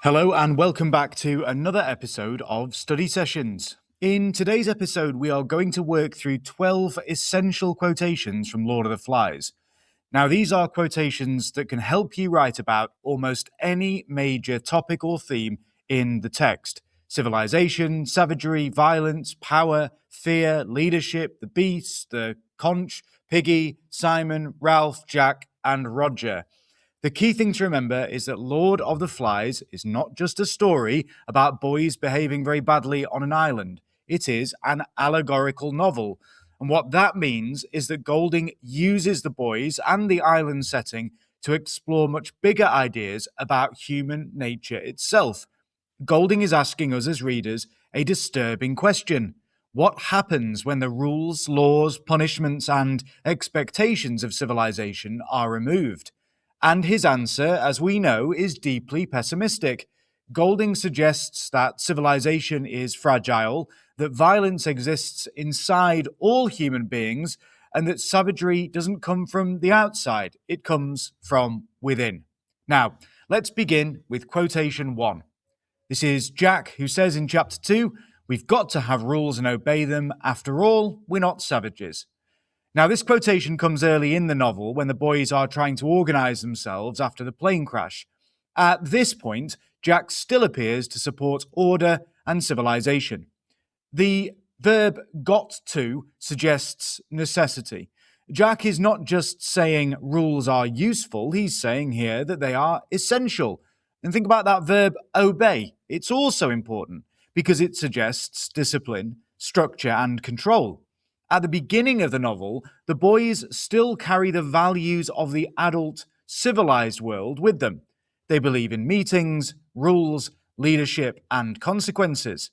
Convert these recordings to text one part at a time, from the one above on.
Hello and welcome back to another episode of Study Sessions. In today's episode, we are going to work through 12 essential quotations from Lord of the Flies. Now, these are quotations that can help you write about almost any major topic or theme in the text. Civilization, savagery, violence, power, fear, leadership, the beast, the conch, Piggy, Simon, Ralph, Jack, and Roger. The key thing to remember is that Lord of the Flies is not just a story about boys behaving very badly on an island. It is an allegorical novel. And what that means is that Golding uses the boys and the island setting to explore much bigger ideas about human nature itself. Golding is asking us as readers a disturbing question. What happens when the rules, laws, punishments, and expectations of civilization are removed? And his answer, as we know, is deeply pessimistic. Golding suggests that civilization is fragile, that violence exists inside all human beings, and that savagery doesn't come from the outside, it comes from within. Now, let's begin with quotation 1. This is Jack, who says in chapter 2, "We've got to have rules and obey them. After all, we're not savages." Now, this quotation comes early in the novel when the boys are trying to organize themselves after the plane crash. At this point, Jack still appears to support order and civilization. The verb got to suggests necessity. Jack is not just saying rules are useful, he's saying here that they are essential. And think about that verb obey. It's also important because it suggests discipline, structure, and control. At the beginning of the novel, the boys still carry the values of the adult, civilized world with them. They believe in meetings, rules, leadership, and consequences.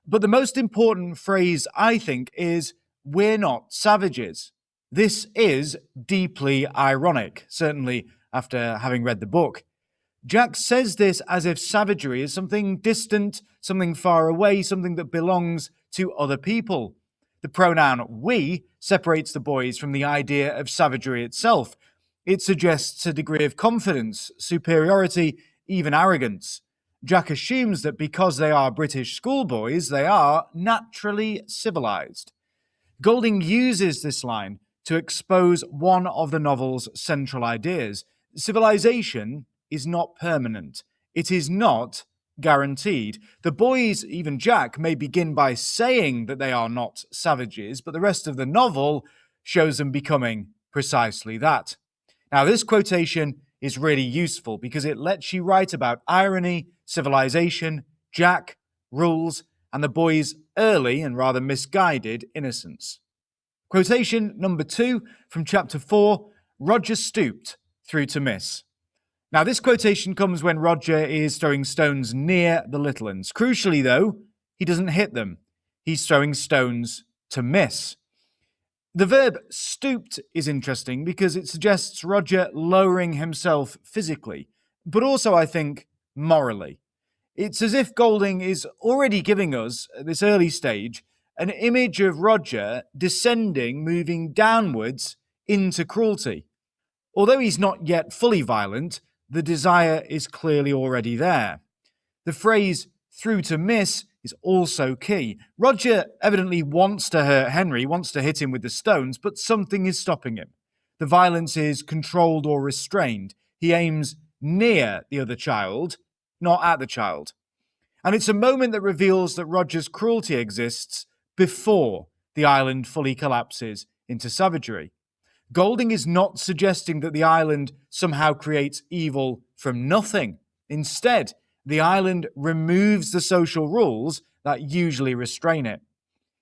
But the most important phrase, I think, is "we're not savages." This is deeply ironic, certainly after having read the book. Jack says this as if savagery is something distant, something far away, something that belongs to other people. The pronoun we separates the boys from the idea of savagery itself. It suggests a degree of confidence, superiority, even arrogance. Jack assumes that because they are British schoolboys, they are naturally civilized. Golding uses this line to expose one of the novel's central ideas. Civilization is not permanent. It is not guaranteed. The boys, even Jack, may begin by saying that they are not savages, but the rest of the novel shows them becoming precisely that. Now, this quotation is really useful because it lets you write about irony, civilization, Jack, rules, and the boys' early and rather misguided innocence. Quotation number 2 from chapter 4, Roger stooped through to miss. Now, this quotation comes when Roger is throwing stones near the little uns. Crucially, though, he doesn't hit them. He's throwing stones to miss. The verb stooped is interesting because it suggests Roger lowering himself physically, but also, I think, morally. It's as if Golding is already giving us, at this early stage, an image of Roger descending, moving downwards into cruelty. Although he's not yet fully violent, the desire is clearly already there. The phrase through to miss is also key. Roger evidently wants to hurt Henry, wants to hit him with the stones, but something is stopping him. The violence is controlled or restrained. He aims near the other child, not at the child. And it's a moment that reveals that Roger's cruelty exists before the island fully collapses into savagery. Golding is not suggesting that the island somehow creates evil from nothing. Instead, the island removes the social rules that usually restrain it.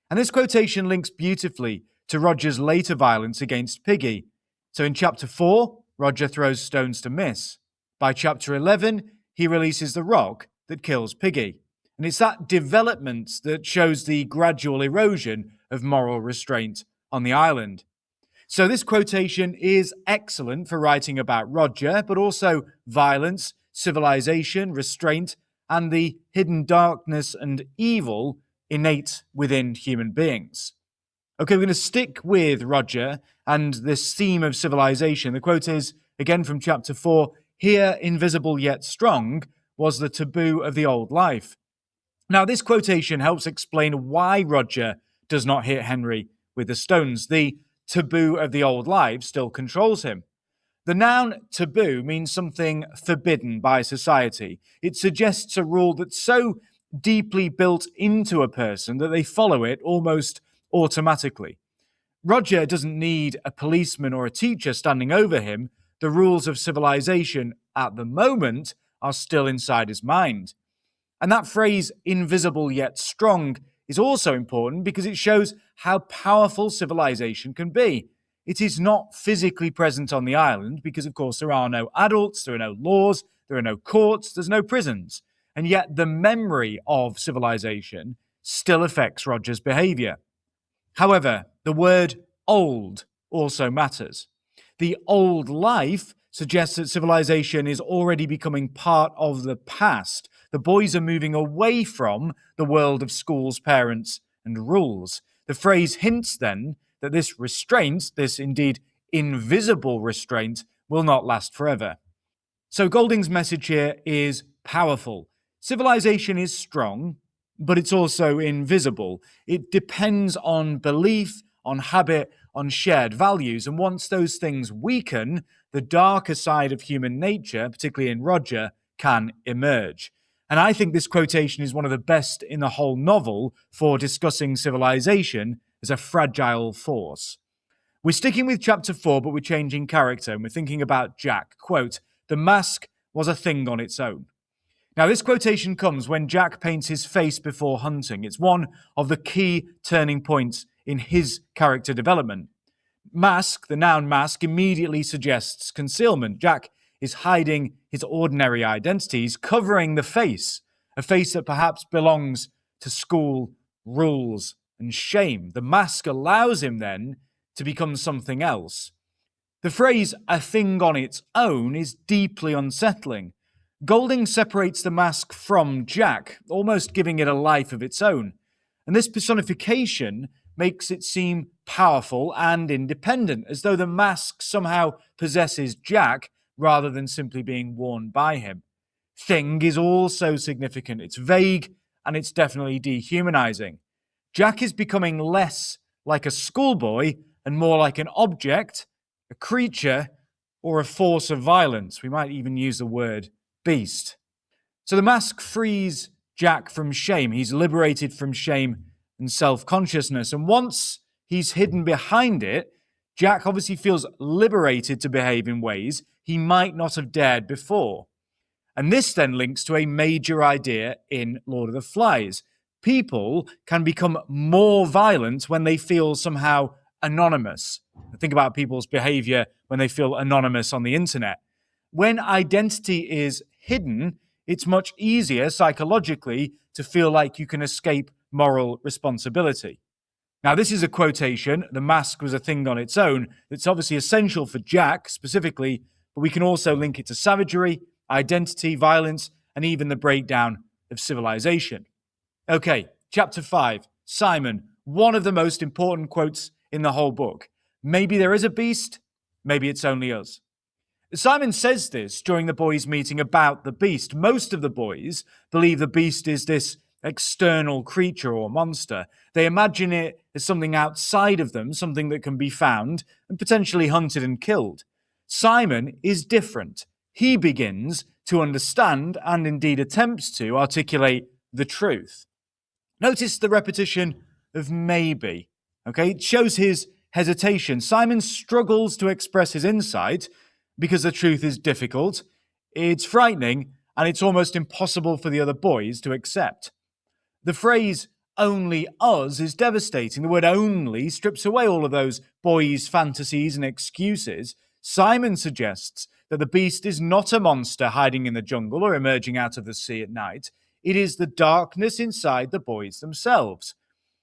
And this quotation links beautifully to Roger's later violence against Piggy. So in chapter 4, Roger throws stones to miss. By chapter 11, he releases the rock that kills Piggy. And it's that development that shows the gradual erosion of moral restraint on the island. So this quotation is excellent for writing about Roger, but also violence, civilization, restraint, and the hidden darkness and evil innate within human beings. Okay, we're going to stick with Roger and this theme of civilization. The quote is, again from chapter 4, "Here, invisible yet strong, was the taboo of the old life. Now, this quotation helps explain why Roger does not hit Henry with the stones. The taboo of the old life still controls him. The noun taboo means something forbidden by society. It suggests a rule that's so deeply built into a person that they follow it almost automatically. Roger doesn't need a policeman or a teacher standing over him. The rules of civilization at the moment are still inside his mind. And that phrase, invisible yet strong, is also important because it shows how powerful civilization can be. It is not physically present on the island because, of course, there are no adults, there are no laws, there are no courts, there's no prisons. And yet the memory of civilization still affects Roger's behavior. However, the word old also matters. The old life suggests that civilization is already becoming part of the past. The boys are moving away from the world of schools, parents, and rules. The phrase hints then that this restraint, this indeed invisible restraint, will not last forever. So Golding's message here is powerful. Civilization is strong, but it's also invisible. It depends on belief, on habit, on shared values. And once those things weaken, the darker side of human nature, particularly in Roger, can emerge. And I think this quotation is one of the best in the whole novel for discussing civilization as a fragile force. We're sticking with chapter 4, but we're changing character, and we're thinking about Jack. Quote, "The mask was a thing on its own." Now, this quotation comes when Jack paints his face before hunting. It's one of the key turning points in his character development. Mask, the noun mask, immediately suggests concealment. Jack is hiding his ordinary identities, covering the face, a face that perhaps belongs to school, rules, and shame. The mask allows him then to become something else. The phrase, "a thing on its own," is deeply unsettling. Golding separates the mask from Jack, almost giving it a life of its own. And this personification makes it seem powerful and independent, as though the mask somehow possesses Jack rather than simply being worn by him. Thing is also significant. It's vague and it's definitely dehumanizing. Jack is becoming less like a schoolboy and more like an object, a creature, or a force of violence. We might even use the word beast. So the mask frees Jack from shame. He's liberated from shame and self-consciousness. And once he's hidden behind it, Jack obviously feels liberated to behave in ways he might not have dared before. And this then links to a major idea in Lord of the Flies. People can become more violent when they feel somehow anonymous. Think about people's behavior when they feel anonymous on the internet. When identity is hidden, it's much easier psychologically to feel like you can escape moral responsibility. Now, this is a quotation. The mask was a thing on its own. It's obviously essential for Jack specifically, but we can also link it to savagery, identity, violence, and even the breakdown of civilization. Okay, chapter 5, Simon, one of the most important quotes in the whole book. Maybe there is a beast, maybe it's only us. Simon says this during the boys' meeting about the beast. Most of the boys believe the beast is this external creature or monster. They imagine it as something outside of them, something that can be found and potentially hunted and killed. Simon is different. He begins to understand and indeed attempts to articulate the truth. Notice the repetition of maybe. Okay, it shows his hesitation. Simon struggles to express his insight because the truth is difficult, it's frightening, and it's almost impossible for the other boys to accept. The phrase "only us" is devastating. The word "only" strips away all of those boys' fantasies and excuses. Simon suggests that the beast is not a monster hiding in the jungle or emerging out of the sea at night. It is the darkness inside the boys themselves.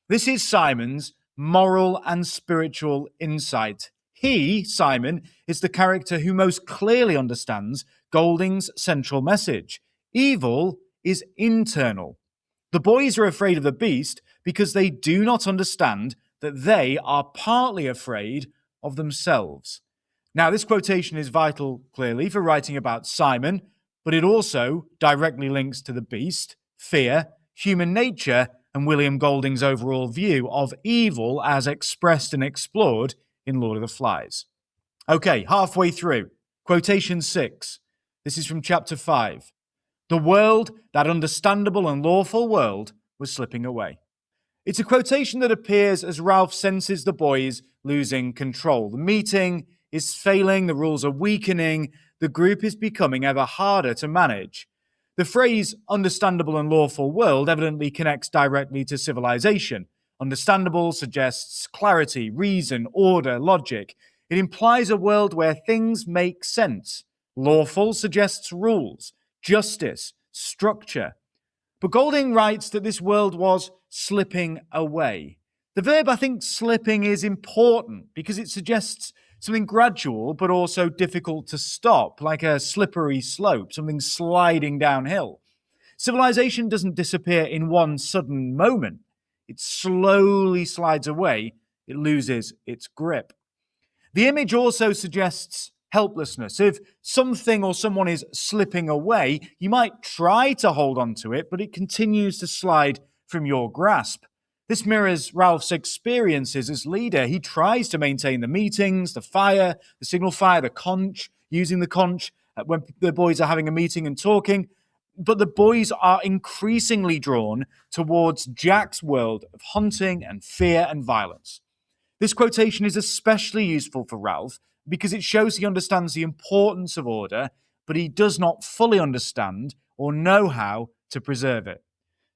This is Simon's moral and spiritual insight. He, Simon, is the character who most clearly understands Golding's central message. Evil is internal. The boys are afraid of the beast because they do not understand that they are partly afraid of themselves. Now, this quotation is vital, clearly, for writing about Simon, but it also directly links to the beast, fear, human nature, and William Golding's overall view of evil as expressed and explored in Lord of the Flies. Okay, halfway through. Quotation 6. This is from chapter 5. The world, that understandable and lawful world, was slipping away. It's a quotation that appears as Ralph senses the boys losing control. The meeting is failing, the rules are weakening, the group is becoming ever harder to manage. The phrase understandable and lawful world evidently connects directly to civilization. Understandable suggests clarity, reason, order, logic. It implies a world where things make sense. Lawful suggests rules, justice, structure. But Golding writes that this world was slipping away. The verb, I think, slipping is important because it suggests something gradual but also difficult to stop, like a slippery slope, something sliding downhill. Civilization doesn't disappear in one sudden moment. It slowly slides away. It loses its grip. The image also suggests helplessness. If something or someone is slipping away, you might try to hold on to it, but it continues to slide from your grasp. This mirrors Ralph's experiences as leader. He tries to maintain the meetings, the fire, the signal fire, the conch, using the conch when the boys are having a meeting and talking. But the boys are increasingly drawn towards Jack's world of hunting and fear and violence. This quotation is especially useful for Ralph because it shows he understands the importance of order, but he does not fully understand or know how to preserve it.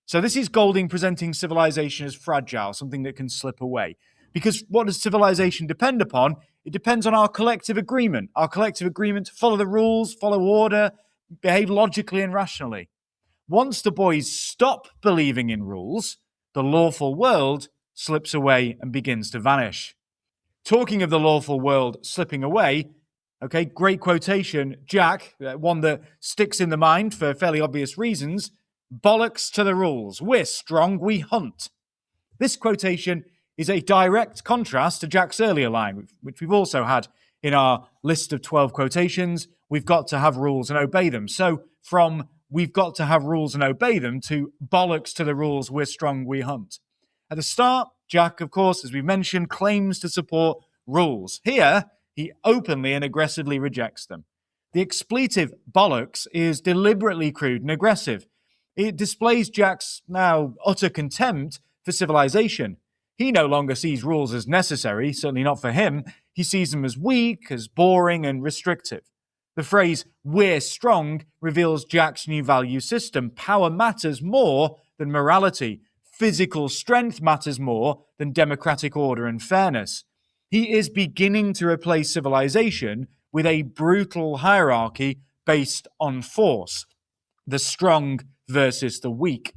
So this is Golding presenting civilization as fragile, something that can slip away. Because what does civilization depend upon? It depends on our collective agreement to follow the rules, follow order, behave logically and rationally. Once the boys stop believing in rules, the lawful world slips away and begins to vanish. Talking of the lawful world slipping away, okay, great quotation. Jack, one that sticks in the mind for fairly obvious reasons. Bollocks to the rules. We're strong, we hunt. This quotation is a direct contrast to Jack's earlier line, which we've also had in our list of 12 quotations. We've got to have rules and obey them. So from we've got to have rules and obey them to bollocks to the rules, we're strong, we hunt. At the start, Jack, of course, as we mentioned, claims to support rules. Here, he openly and aggressively rejects them. The expletive bollocks is deliberately crude and aggressive. It displays Jack's now utter contempt for civilization. He no longer sees rules as necessary, certainly not for him. He sees them as weak, as boring and restrictive. The phrase, we're strong, reveals Jack's new value system. Power matters more than morality. Physical strength matters more than democratic order and fairness. He is beginning to replace civilization with a brutal hierarchy based on force, the strong versus the weak.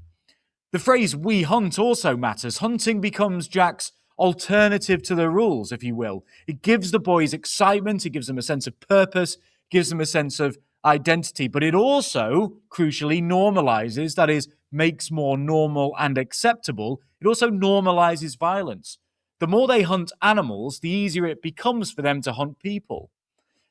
The phrase we hunt also matters. Hunting becomes Jack's alternative to the rules, if you will. It gives the boys excitement, it gives them a sense of purpose, gives them a sense of identity, but it also, crucially, normalizes, that is, makes more normal and acceptable. It also normalizes violence. The more they hunt animals, the easier it becomes for them to hunt people.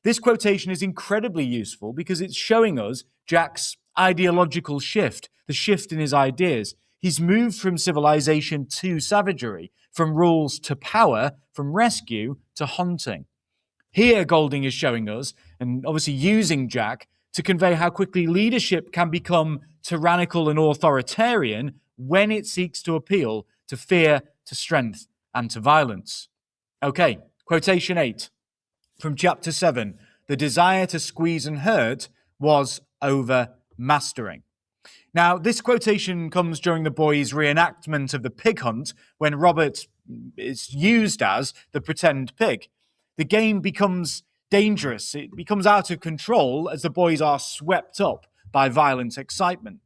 This quotation is incredibly useful because it's showing us Jack's ideological shift, the shift in his ideas. He's moved from civilization to savagery, from rules to power, from rescue to hunting. Here, Golding is showing us, and obviously using Jack, to convey how quickly leadership can become tyrannical and authoritarian when it seeks to appeal to fear, to strength, and to violence. Okay, quotation 8 from chapter 7. The desire to squeeze and hurt was overmastering. Now, this quotation comes during the boys' reenactment of the pig hunt when Robert is used as the pretend pig. The game becomes dangerous. It becomes out of control as the boys are swept up by violent excitement.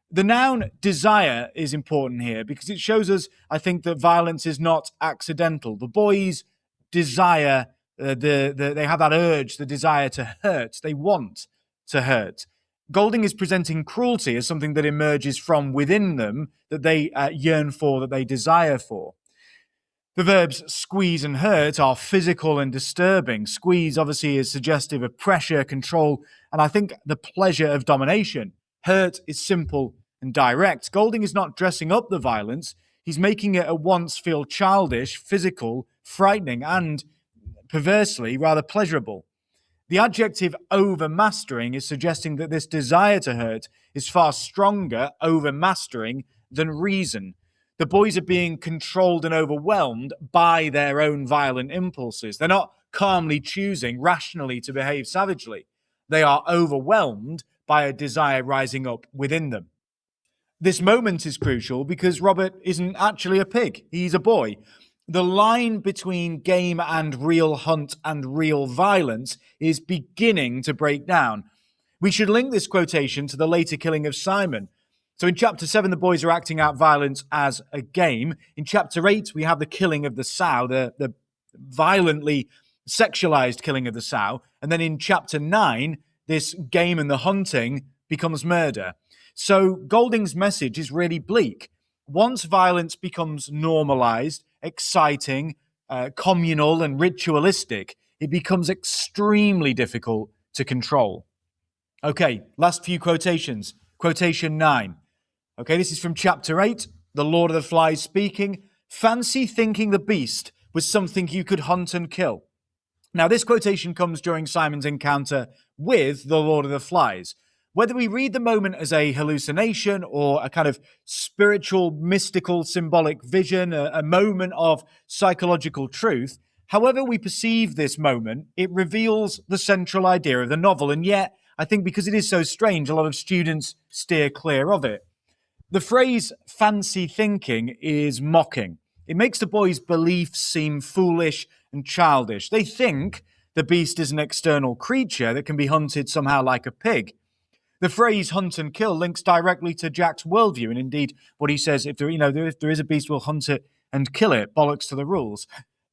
The noun desire is important here because it shows us, I think, that violence is not accidental. The boys desire, they have that urge, the desire to hurt. They want to hurt. Golding is presenting cruelty as something that emerges from within them, that they yearn for, that they desire for. The verbs squeeze and hurt are physical and disturbing. Squeeze obviously is suggestive of pressure, control, and I think the pleasure of domination. Hurt is simple and direct. Golding is not dressing up the violence, he's making it at once feel childish, physical, frightening, and perversely rather pleasurable. The adjective overmastering is suggesting that this desire to hurt is far stronger, overmastering, than reason. The boys are being controlled and overwhelmed by their own violent impulses. They're not calmly choosing rationally to behave savagely. They are overwhelmed by a desire rising up within them. This moment is crucial because Robert isn't actually a pig, he's a boy. The line between game and real hunt and real violence is beginning to break down. We should link this quotation to the later killing of Simon. So in chapter 7, the boys are acting out violence as a game. In chapter 8, we have the killing of the sow, the violently sexualized killing of the sow. And then in chapter 9, this game and the hunting becomes murder. So Golding's message is really bleak. Once violence becomes normalized, exciting, communal, and ritualistic, it becomes extremely difficult to control. Okay, last few quotations. Quotation 9. Okay, this is from chapter 8, the Lord of the Flies speaking. Fancy thinking the beast was something you could hunt and kill. Now, this quotation comes during Simon's encounter with the Lord of the Flies. Whether we read the moment as a hallucination or a kind of spiritual, mystical, symbolic vision, a moment of psychological truth, however we perceive this moment, it reveals the central idea of the novel. And yet, I think because it is so strange, a lot of students steer clear of it. The phrase fancy thinking is mocking. It makes the boys' beliefs seem foolish and childish. They think the beast is an external creature that can be hunted somehow like a pig. The phrase hunt and kill links directly to Jack's worldview, and indeed what he says, if there is a beast, we'll hunt it and kill it. Bollocks to the rules.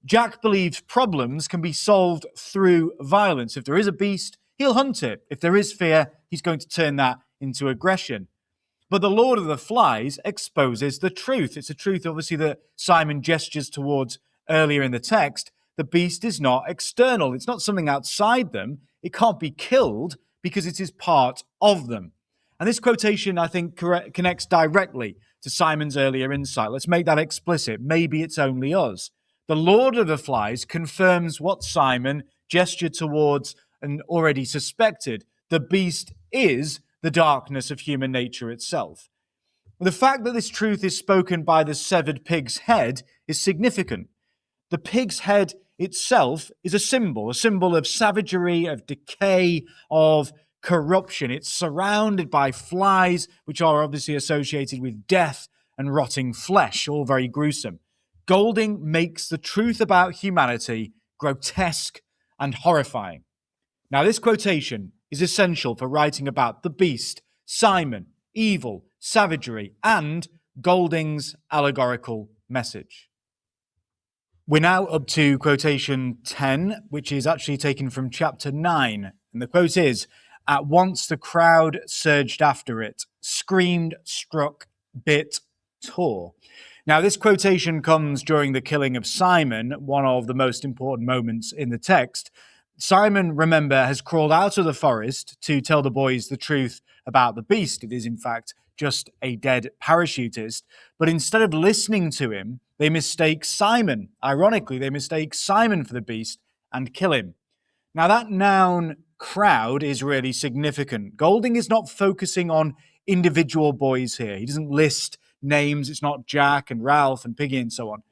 Jack believes problems can be solved through violence. If there is a beast, he'll hunt it. If there is fear, he's going to turn that into aggression. But the Lord of the Flies exposes the truth. It's a truth, obviously, that Simon gestures towards earlier in the text. The beast is not external. It's not something outside them. It can't be killed because it is part of them. And this quotation, I think, connects directly to Simon's earlier insight. Let's make that explicit. Maybe it's only us. The Lord of the Flies confirms what Simon gestured towards and already suspected. The beast is the darkness of human nature itself. The fact that this truth is spoken by the severed pig's head is significant. The pig's head itself is a symbol of savagery, of decay, of corruption. It's surrounded by flies, which are obviously associated with death and rotting flesh, all very gruesome. Golding makes the truth about humanity grotesque and horrifying. Now, this quotation is essential for writing about the beast, Simon, evil, savagery, and Golding's allegorical message. We're now up to quotation 10, which is actually taken from chapter 9. And the quote is, "At once the crowd surged after it, screamed, struck, bit, tore." Now, this quotation comes during the killing of Simon, one of the most important moments in the text. Simon, remember, has crawled out of the forest to tell the boys the truth about the beast. It is, in fact, just a dead parachutist. But instead of listening to him, they mistake Simon. Ironically, they mistake Simon for the beast and kill him. Now, that noun crowd is really significant. Golding is not focusing on individual boys here. He doesn't list names. It's not Jack and Ralph and Piggy and so on.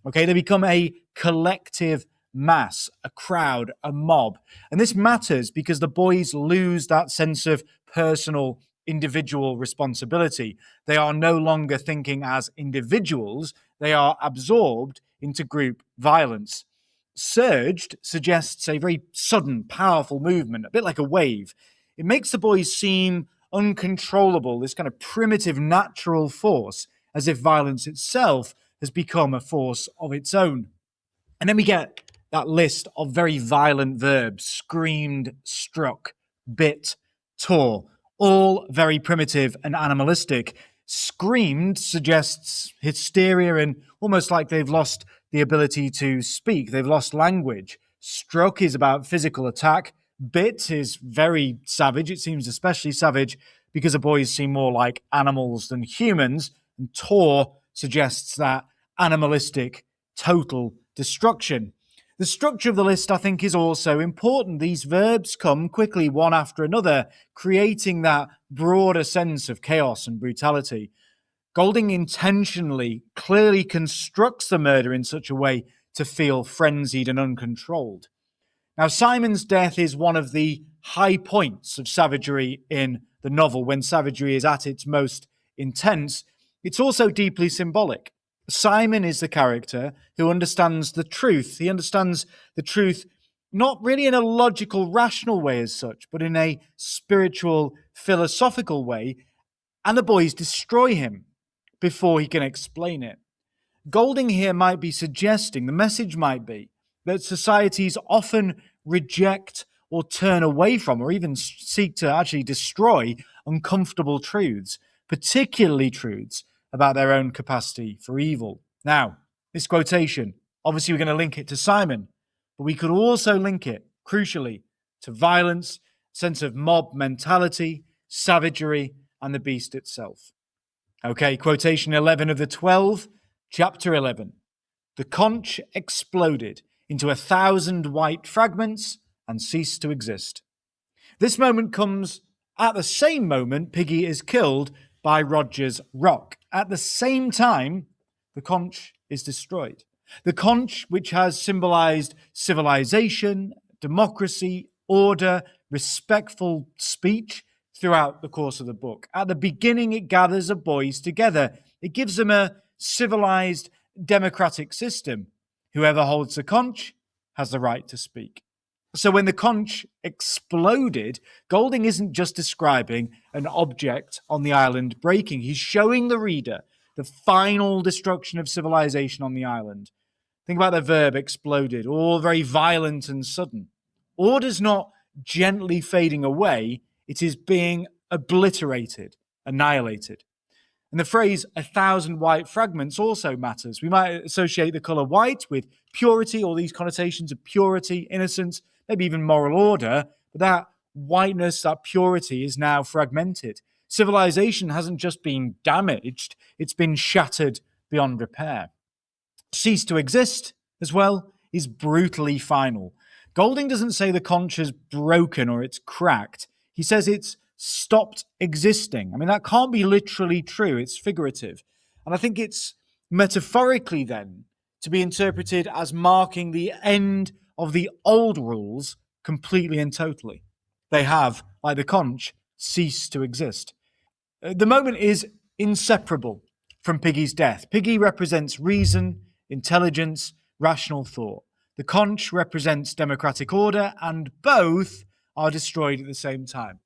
Okay, they become a collective mass, a crowd, a mob. And this matters because the boys lose that sense of personal, individual responsibility. They are no longer thinking as individuals. They are absorbed into group violence. Surged suggests a very sudden, powerful movement, a bit like a wave. It makes the boys seem uncontrollable, this kind of primitive natural force, as if violence itself has become a force of its own. And then we get that list of very violent verbs: screamed, struck, bit, tore, all very primitive and animalistic. Screamed suggests hysteria and almost like they've lost the ability to speak. They've lost language. Struck is about physical attack. Bit is very savage. It seems especially savage because the boys seem more like animals than humans. And tore suggests that animalistic total destruction. The structure of the list, I think, is also important. These verbs come quickly one after another, creating that broader sense of chaos and brutality. Golding intentionally, clearly constructs the murder in such a way to feel frenzied and uncontrolled. Now, Simon's death is one of the high points of savagery in the novel, when savagery is at its most intense. It's also deeply symbolic. Simon is the character who understands the truth. He understands the truth not really in a logical, rational way as such, but in a spiritual, philosophical way, and the boys destroy him before he can explain it. Golding here might be suggesting, the message might be, that societies often reject or turn away from or even seek to actually destroy uncomfortable truths, particularly truths about their own capacity for evil. Now, this quotation, obviously we're going to link it to Simon, but we could also link it, crucially, to violence, sense of mob mentality, savagery, and the beast itself. Okay, quotation 11 of the 12, chapter 11. The conch exploded into 1,000 white fragments and ceased to exist. This moment comes at the same moment Piggy is killed by Roger's rock. At the same time, the conch is destroyed. The conch, which has symbolized civilization, democracy, order, respectful speech throughout the course of the book. At the beginning, it gathers the boys together. It gives them a civilized, democratic system. Whoever holds the conch has the right to speak. So when the conch exploded, Golding isn't just describing an object on the island breaking. He's showing the reader the final destruction of civilization on the island. Think about the verb exploded, all very violent and sudden. Order's not gently fading away, it is being obliterated, annihilated. And the phrase 1,000 white fragments also matters. We might associate the color white with purity, or these connotations of purity, innocence, maybe even moral order, but that whiteness, that purity is now fragmented. Civilization hasn't just been damaged, it's been shattered beyond repair. Cease to exist, as well, is brutally final. Golding doesn't say the conch is broken or it's cracked. He says it's stopped existing. I mean, that can't be literally true. It's figurative. And I think it's metaphorically then to be interpreted as marking the end of the old rules completely and totally. They have, like the conch, ceased to exist. The moment is inseparable from Piggy's death. Piggy represents reason, intelligence, rational thought. The conch represents democratic order, and both are destroyed at the same time.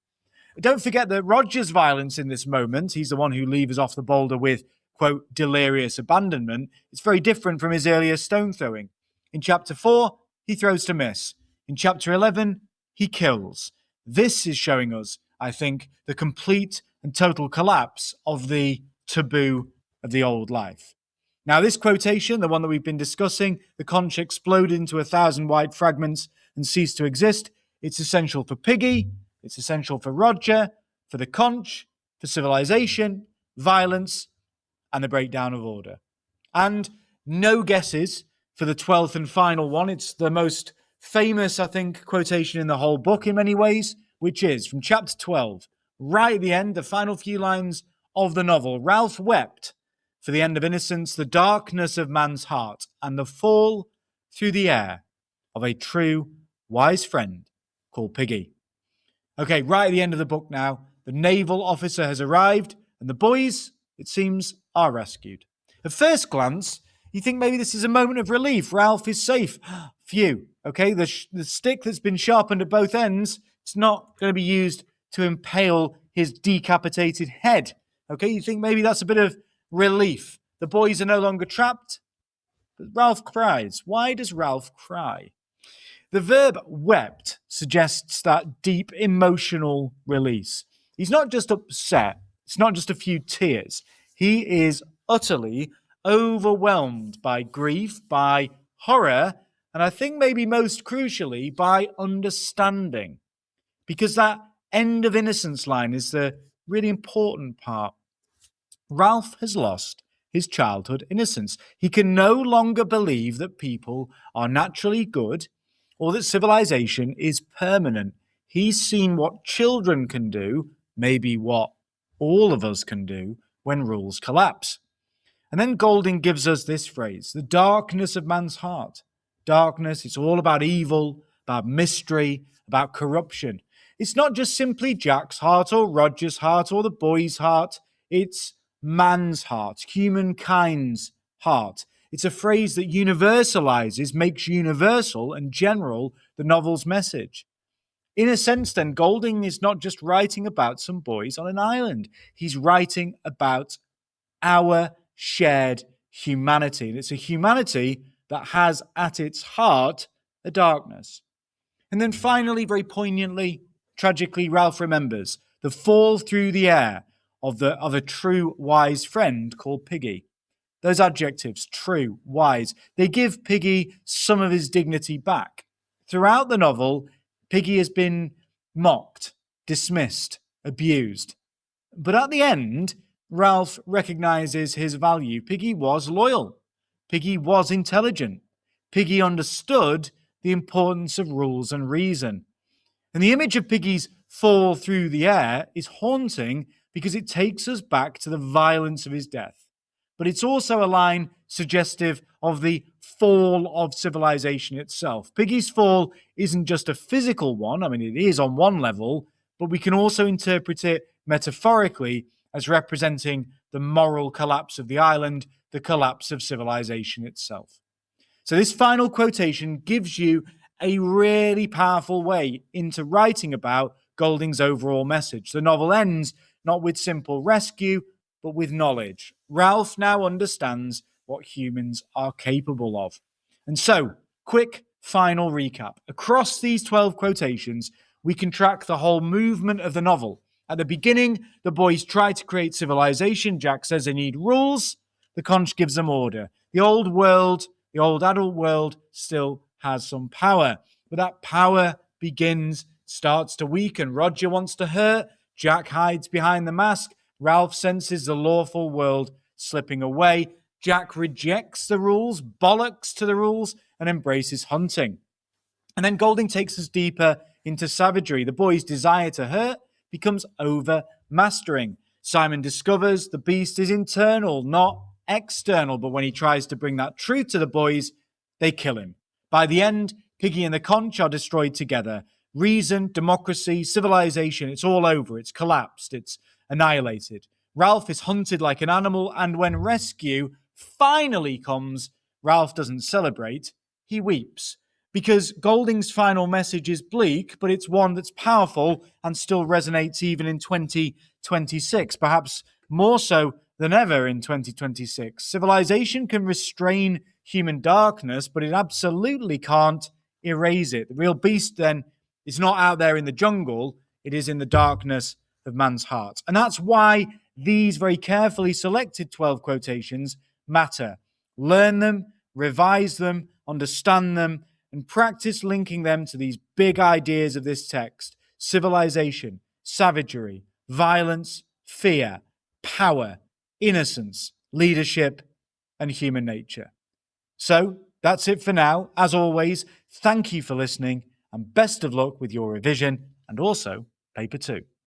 Don't forget that Roger's violence in this moment, he's the one who levers off the boulder with, quote, delirious abandonment. It's very different from his earlier stone throwing. In chapter 4, he throws to miss. In chapter 11, he kills. This is showing us, I think, the complete and total collapse of the taboo of the old life. Now, this quotation, the one that we've been discussing, the conch exploded into 1,000 white fragments and ceased to exist. It's essential for Piggy. It's essential for Roger, for the conch, for civilization, violence, and the breakdown of order. And no guesses for the 12th and final one. It's the most famous, I think, quotation in the whole book in many ways, which is from chapter 12, right at the end, the final few lines of the novel. Ralph wept for the end of innocence, the darkness of man's heart, and the fall through the air of a true, wise friend called Piggy. Okay, right at the end of the book now, the naval officer has arrived, and the boys, it seems, are rescued. At first glance, you think maybe this is a moment of relief. Ralph is safe. Phew. Okay, the stick that's been sharpened at both ends, it's not going to be used to impale his decapitated head. Okay, you think maybe that's a bit of relief. The boys are no longer trapped. But Ralph cries. Why does Ralph cry? The verb wept suggests that deep emotional release. He's not just upset. It's not just a few tears. He is utterly overwhelmed by grief, by horror, and I think maybe most crucially, by understanding. Because that end of innocence line is the really important part. Ralph has lost his childhood innocence. He can no longer believe that people are naturally good or that civilization is permanent. He's seen what children can do, maybe what all of us can do, when rules collapse. And then Golding gives us this phrase, the darkness of man's heart. Darkness, it's all about evil, about mystery, about corruption. It's not just simply Jack's heart or Roger's heart or the boy's heart. It's man's heart, humankind's heart. It's a phrase that universalizes, makes universal and general the novel's message. In a sense, then, Golding is not just writing about some boys on an island. He's writing about our shared humanity. And it's a humanity that has at its heart a darkness. And then finally, very poignantly, tragically, Ralph remembers the fall through the air of a true wise friend called Piggy. Those adjectives, true, wise, they give Piggy some of his dignity back. Throughout the novel, Piggy has been mocked, dismissed, abused. But at the end, Ralph recognizes his value. Piggy was loyal. Piggy was intelligent. Piggy understood the importance of rules and reason. And the image of Piggy's fall through the air is haunting because it takes us back to the violence of his death. But it's also a line suggestive of the fall of civilization itself. Piggy's fall isn't just a physical one. I mean, it is on one level, but we can also interpret it metaphorically as representing the moral collapse of the island, the collapse of civilization itself. So this final quotation gives you a really powerful way into writing about Golding's overall message. The novel ends not with simple rescue, but with knowledge. Ralph now understands what humans are capable of. And so, quick final recap. Across these 12 quotations, we can track the whole movement of the novel. At the beginning, the boys try to create civilization. Jack says they need rules. The conch gives them order. The old world, the old adult world, still has some power. But that power starts to weaken. Roger wants to hurt. Jack hides behind the mask. Ralph senses the lawful world slipping away. Jack rejects the rules, bollocks to the rules, and embraces hunting. And then Golding takes us deeper into savagery. The boy's desire to hurt becomes overmastering. Simon discovers the beast is internal, not external, but when he tries to bring that truth to the boys, they kill him. By the end, Piggy and the conch are destroyed together. Reason, democracy, civilization, it's all over. It's collapsed. It's annihilated. Ralph is hunted like an animal, and when rescue finally comes, Ralph doesn't celebrate, he weeps. Because Golding's final message is bleak, but it's one that's powerful and still resonates even in 2026, perhaps more so than ever in 2026. Civilization can restrain human darkness, but it absolutely can't erase it. The real beast, then, is not out there in the jungle, it is in the darkness of man's heart. And that's why these very carefully selected 12 quotations matter. Learn them, revise them, understand them, and practice linking them to these big ideas of this text: civilization, savagery, violence, fear, power, innocence, leadership, and human nature. So that's it for now. As always, thank you for listening, and best of luck with your revision and also paper 2.